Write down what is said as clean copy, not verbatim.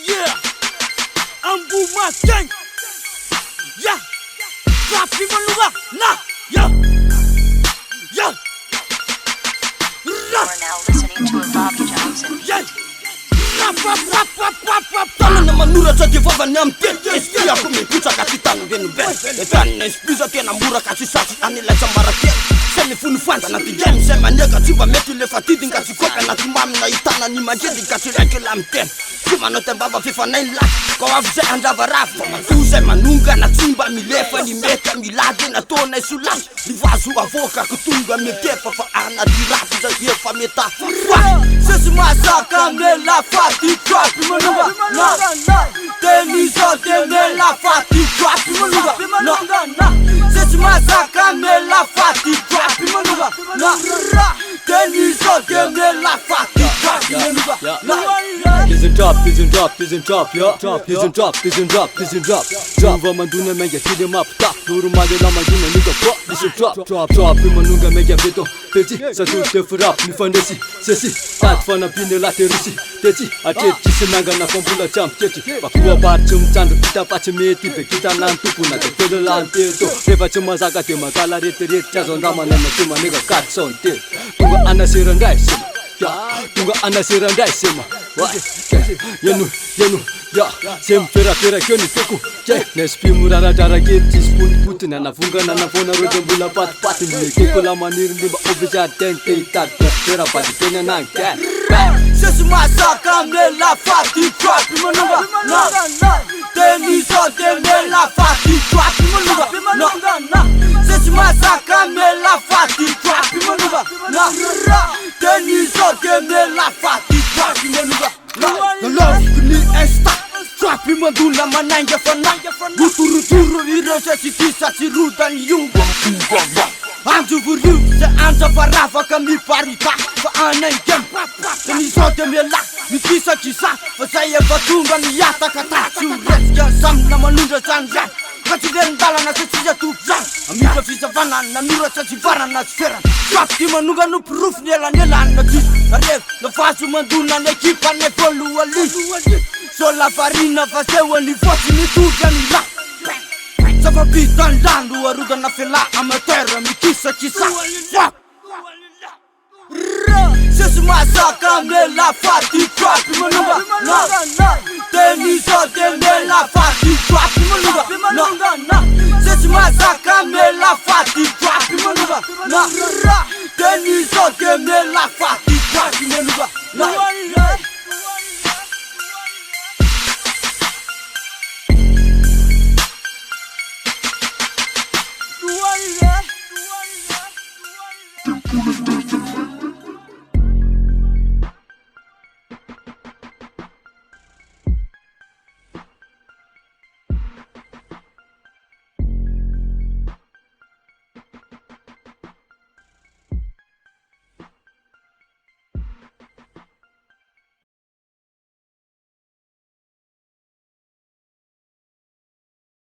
yeah. Ambu Mustang. Yeah. Sapi maluga. Nah. Yeah. Yeah. You are now listening to a Bobby Johnson. Yeah. Tana na manura sa divava nyam ten espia kumi pucha kapitano venu ben tan espisa tena mura kasi sasi anila sambara ten semi funu fanta na tigem sema nega tiba metu le fatidi ngasi koka na timam na itana ni majedi kasi reke lam ten kima no tembaba fifa nine la ko afze andava rafa matuze manunga na timba milefa ni meka milade na tona isulas livazu avoka kutunga metefa fa ana dirafu za yefa meta sesi masaka mela fati trap manuga na tenizo temela fati trap manuga na sesi masaka mela fati trap manuga na tenizo temela fati trap manuga Isn't drop, yeah. Isn't drop. Drop, manduna menga hit him up, top. Nuru madela manduna nigga pop. Isn't drop, manunga menga beto. Peti, sa tu te furap, ni fandesi, sesi. Tat fana pine la terisi. Teti, ateti sinanga na kombula champ teti. Bakua bar chum chandra kita pache meti pe kita lantu puna te tele lante to. Reva chuma zaka te makala rete chazonda manana chuma nigga kat son te. Tunga anasirandai sema. Tunga anasirandai sema. Yenu, ya, sem pera kyoni teku. Nespi murara dara geti spoon putina na funga na fona roja bula pat ni keko la manir ni ba obja tente tat pera pati tena na ka. Sesi masaka mela fati trap manuga na tenizo temela fati trap manuga na sesi masaka mela fati trap manuga na tenizo temela fati trap manuga na love ni esta trap manduna mananga fana guturu iro sesi tisa sirudan yunga Anju vuru se anja farafa kami parita fa anengem ni sote mela ni kisa fa saya batunga ni yata kata sureska sam na manunda sanja katigen dala na sija tu amika fisa vana na nura sa sivara na sfera sakti manuga no proof nela na dis aref na fasu manduna na equipa ne polu ali so la farina fa sewa ni foti ni tu ni la Sava bitan landu aruga na fela amateur mi kisa fuck Sesi masaka mela fati trap manuga